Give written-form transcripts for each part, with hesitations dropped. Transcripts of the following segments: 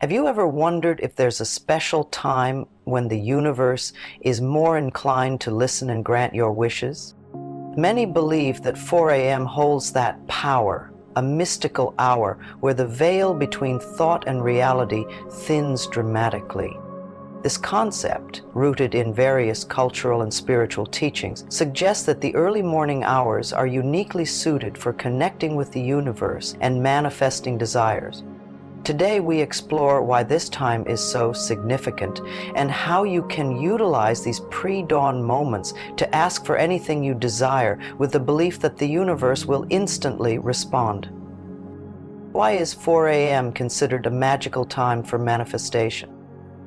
Have you ever wondered if there's a special time when the universe is more inclined to listen and grant your wishes? Many believe that 4 a.m. holds that power, a mystical hour where the veil between thought and reality thins dramatically. This concept, rooted in various cultural and spiritual teachings, suggests that the early morning hours are uniquely suited for connecting with the universe and manifesting desires. Today we explore why this time is so significant and how you can utilize these pre-dawn moments to ask for anything you desire with the belief that the universe will instantly respond. Why is 4 a.m. considered a magical time for manifestation?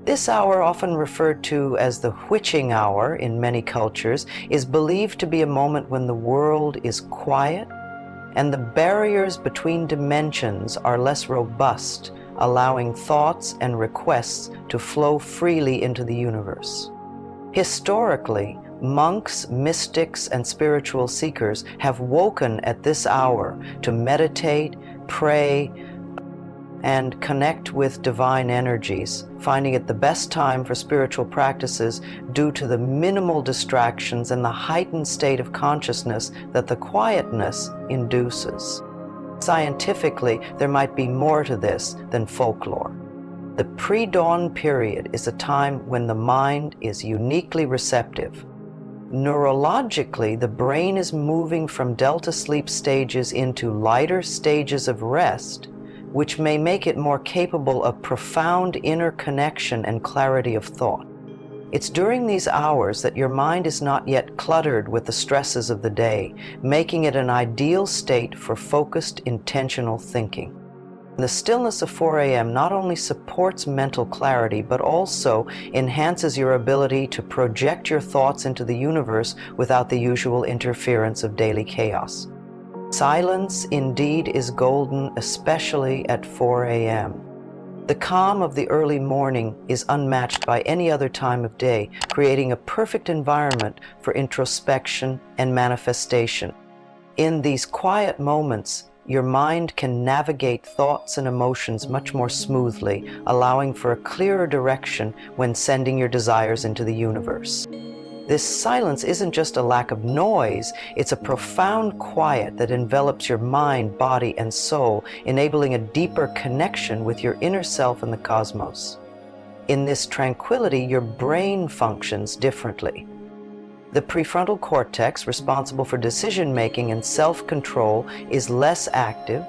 This hour, often referred to as the witching hour in many cultures, is believed to be a moment when the world is quiet and the barriers between dimensions are less robust, allowing thoughts and requests to flow freely into the universe. Historically, monks, mystics, and spiritual seekers have woken at this hour to meditate, pray, and connect with divine energies, finding it the best time for spiritual practices due to the minimal distractions and the heightened state of consciousness that the quietness induces. Scientifically, there might be more to this than folklore. The pre-dawn period is a time when the mind is uniquely receptive. Neurologically, the brain is moving from delta sleep stages into lighter stages of rest, which may make it more capable of profound inner connection and clarity of thought. It's during these hours that your mind is not yet cluttered with the stresses of the day, making it an ideal state for focused, intentional thinking. The stillness of 4 a.m. not only supports mental clarity, but also enhances your ability to project your thoughts into the universe without the usual interference of daily chaos. Silence indeed is golden, especially at 4 a.m. The calm of the early morning is unmatched by any other time of day, creating a perfect environment for introspection and manifestation. In these quiet moments, your mind can navigate thoughts and emotions much more smoothly, allowing for a clearer direction when sending your desires into the universe. This silence isn't just a lack of noise, it's a profound quiet that envelops your mind, body, and soul, enabling a deeper connection with your inner self and the cosmos. In this tranquility, your brain functions differently. The prefrontal cortex, responsible for decision-making and self-control, is less active.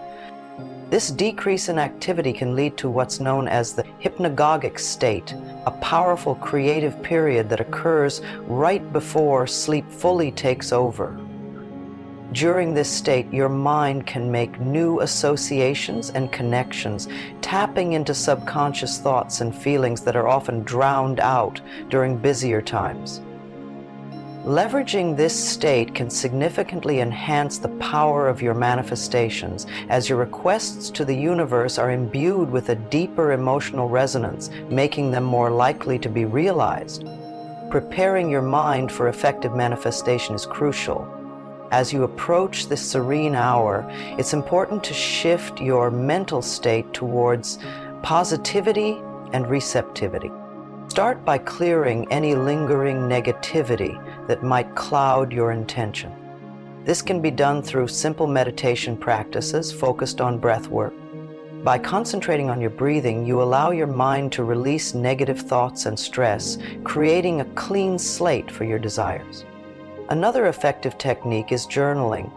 This decrease in activity can lead to what's known as the hypnagogic state, a powerful creative period that occurs right before sleep fully takes over. During this state, your mind can make new associations and connections, tapping into subconscious thoughts and feelings that are often drowned out during busier times. Leveraging this state can significantly enhance the power of your manifestations, as your requests to the universe are imbued with a deeper emotional resonance, making them more likely to be realized. Preparing your mind for effective manifestation is crucial. As you approach this serene hour, it's important to shift your mental state towards positivity and receptivity. Start by clearing any lingering negativity that might cloud your intention. This can be done through simple meditation practices focused on breath work. By concentrating on your breathing, you allow your mind to release negative thoughts and stress, creating a clean slate for your desires. Another effective technique is journaling.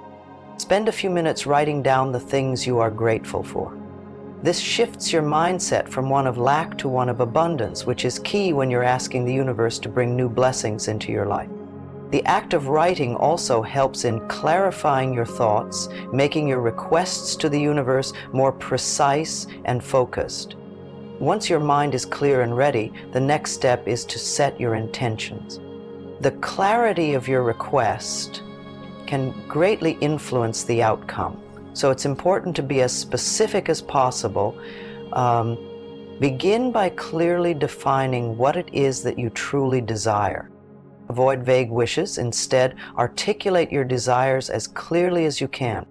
Spend a few minutes writing down the things you are grateful for. This shifts your mindset from one of lack to one of abundance, which is key when you're asking the universe to bring new blessings into your life. The act of writing also helps in clarifying your thoughts, making your requests to the universe more precise and focused. Once your mind is clear and ready, the next step is to set your intentions. The clarity of your request can greatly influence the outcome. So it's important to be as specific as possible. Begin by clearly defining what it is that you truly desire. Avoid vague wishes. Instead, articulate your desires as clearly as you can.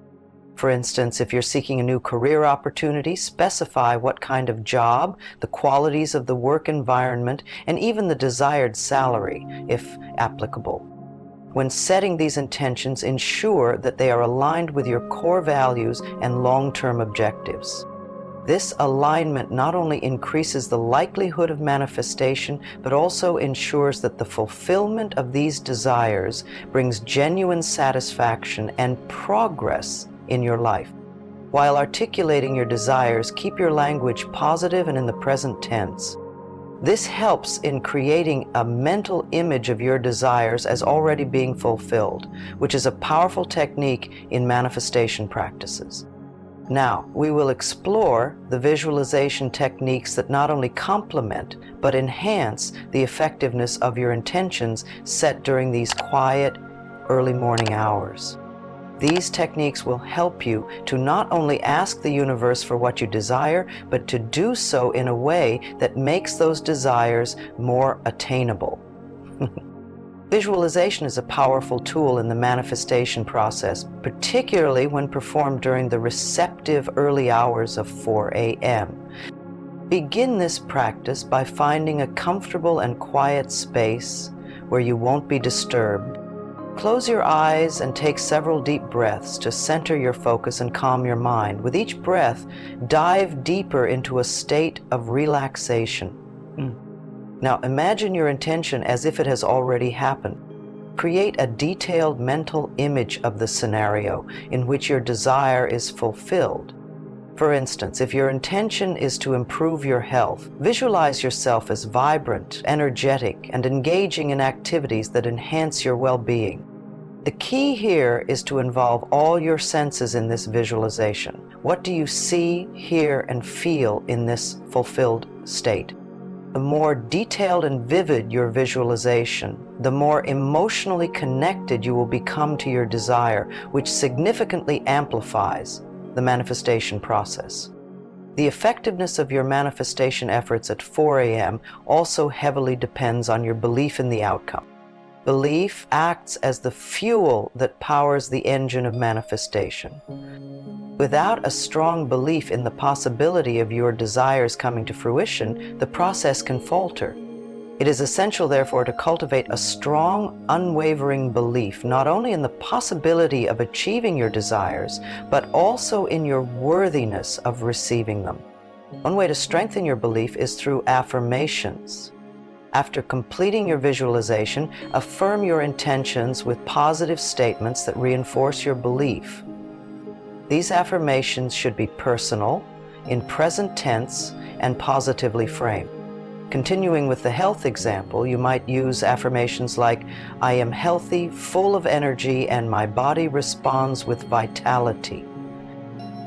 For instance, if you're seeking a new career opportunity, specify what kind of job, the qualities of the work environment, and even the desired salary, if applicable. When setting these intentions, ensure that they are aligned with your core values and long-term objectives. This alignment not only increases the likelihood of manifestation, but also ensures that the fulfillment of these desires brings genuine satisfaction and progress in your life. While articulating your desires, keep your language positive and in the present tense. This helps in creating a mental image of your desires as already being fulfilled, which is a powerful technique in manifestation practices. Now, we will explore the visualization techniques that not only complement, but enhance the effectiveness of your intentions set during these quiet, early morning hours. These techniques will help you to not only ask the universe for what you desire, but to do so in a way that makes those desires more attainable. Visualization is a powerful tool in the manifestation process, particularly when performed during the receptive early hours of 4 a.m. Begin this practice by finding a comfortable and quiet space where you won't be disturbed. Close your eyes and take several deep breaths to center your focus and calm your mind. With each breath, dive deeper into a state of relaxation. Now imagine your intention as if it has already happened. Create a detailed mental image of the scenario in which your desire is fulfilled. For instance, if your intention is to improve your health, visualize yourself as vibrant, energetic, and engaging in activities that enhance your well-being. The key here is to involve all your senses in this visualization. What do you see, hear, and feel in this fulfilled state? The more detailed and vivid your visualization, the more emotionally connected you will become to your desire, which significantly amplifies the manifestation process. The effectiveness of your manifestation efforts at 4 a.m. also heavily depends on your belief in the outcome. Belief acts as the fuel that powers the engine of manifestation. Without a strong belief in the possibility of your desires coming to fruition, the process can falter. It is essential, therefore, to cultivate a strong, unwavering belief, not only in the possibility of achieving your desires, but also in your worthiness of receiving them. One way to strengthen your belief is through affirmations. After completing your visualization, affirm your intentions with positive statements that reinforce your belief. These affirmations should be personal, in present tense, and positively framed. Continuing with the health example, you might use affirmations like, I am healthy, full of energy, and my body responds with vitality.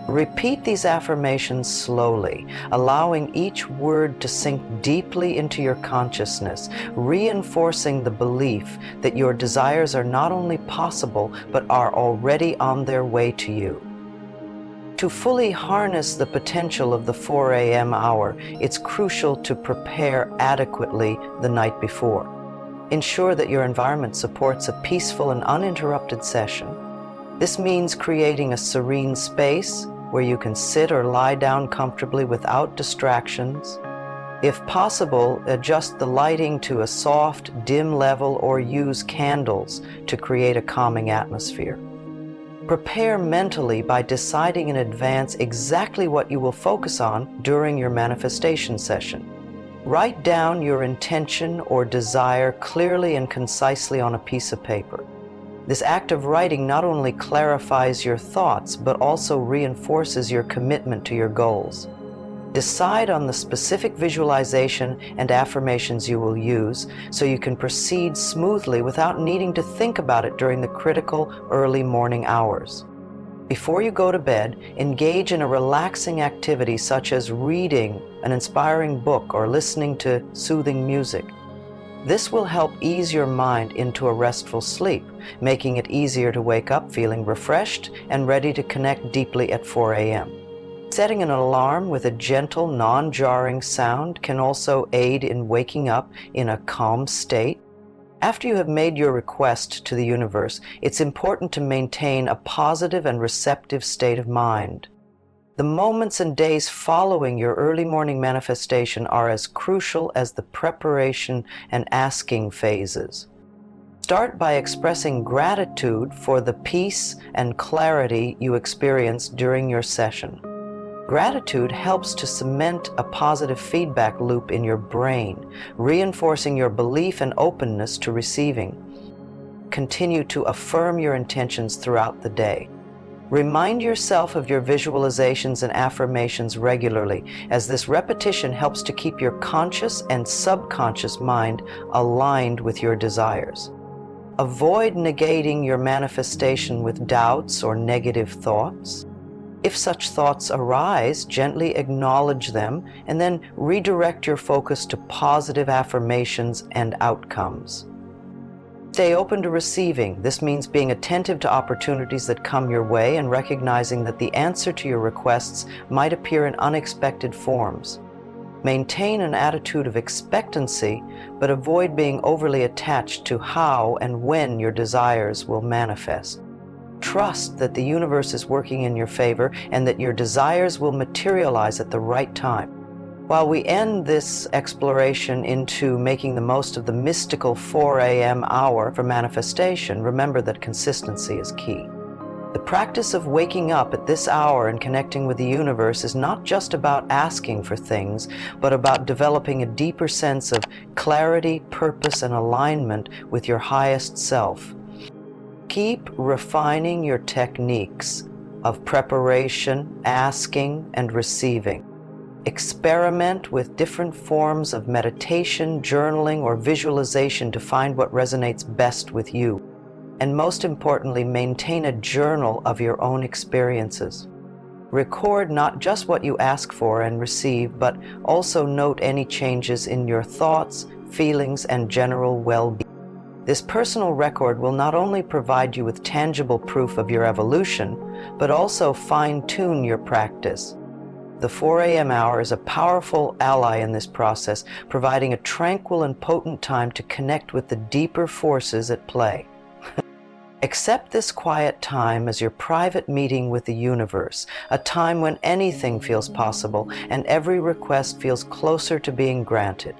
Repeat these affirmations slowly, allowing each word to sink deeply into your consciousness, reinforcing the belief that your desires are not only possible, but are already on their way to you. To fully harness the potential of the 4 a.m. hour, it's crucial to prepare adequately the night before. Ensure that your environment supports a peaceful and uninterrupted session. This means creating a serene space where you can sit or lie down comfortably without distractions. If possible, adjust the lighting to a soft, dim level or use candles to create a calming atmosphere. Prepare mentally by deciding in advance exactly what you will focus on during your manifestation session. Write down your intention or desire clearly and concisely on a piece of paper. This act of writing not only clarifies your thoughts, but also reinforces your commitment to your goals. Decide on the specific visualization and affirmations you will use so you can proceed smoothly without needing to think about it during the critical early morning hours. Before you go to bed, engage in a relaxing activity such as reading an inspiring book or listening to soothing music. This will help ease your mind into a restful sleep, making it easier to wake up feeling refreshed and ready to connect deeply at 4 a.m. Setting an alarm with a gentle, non-jarring sound can also aid in waking up in a calm state. After you have made your request to the universe, it's important to maintain a positive and receptive state of mind. The moments and days following your early morning manifestation are as crucial as the preparation and asking phases. Start by expressing gratitude for the peace and clarity you experience during your session. Gratitude helps to cement a positive feedback loop in your brain, reinforcing your belief and openness to receiving. Continue to affirm your intentions throughout the day. Remind yourself of your visualizations and affirmations regularly, as this repetition helps to keep your conscious and subconscious mind aligned with your desires. Avoid negating your manifestation with doubts or negative thoughts. If such thoughts arise, gently acknowledge them and then redirect your focus to positive affirmations and outcomes. Stay open to receiving. This means being attentive to opportunities that come your way and recognizing that the answer to your requests might appear in unexpected forms. Maintain an attitude of expectancy, but avoid being overly attached to how and when your desires will manifest. Trust that the universe is working in your favor and that your desires will materialize at the right time. While we end this exploration into making the most of the mystical 4 a.m. hour for manifestation, remember that consistency is key. The practice of waking up at this hour and connecting with the universe is not just about asking for things, but about developing a deeper sense of clarity, purpose, and alignment with your highest self. Keep refining your techniques of preparation, asking, and receiving. Experiment with different forms of meditation, journaling, or visualization to find what resonates best with you. And most importantly, maintain a journal of your own experiences. Record not just what you ask for and receive, but also note any changes in your thoughts, feelings, and general well-being. This personal record will not only provide you with tangible proof of your evolution, but also fine-tune your practice. The 4 a.m. hour is a powerful ally in this process, providing a tranquil and potent time to connect with the deeper forces at play. Accept this quiet time as your private meeting with the universe, a time when anything feels possible and every request feels closer to being granted.